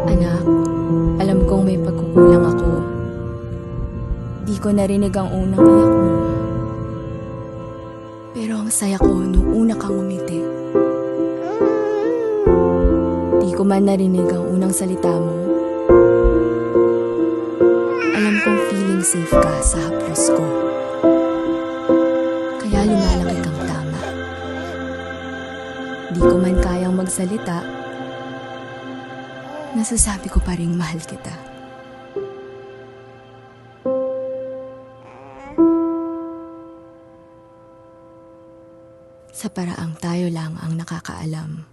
Anak, alam kong may pagkukulang ako. Di ko narinig ang unang iyak mo. Pero ang saya ko nung una kang umiti. Di ko man narinig ang unang salita mo. Alam kong feeling safe ka sa haplos ko. Kaya lumalaki kang tama. Di ko man kayang magsalita, nasasabi ko pa ring mahal kita. Sa paraang tayo lang ang nakakaalam.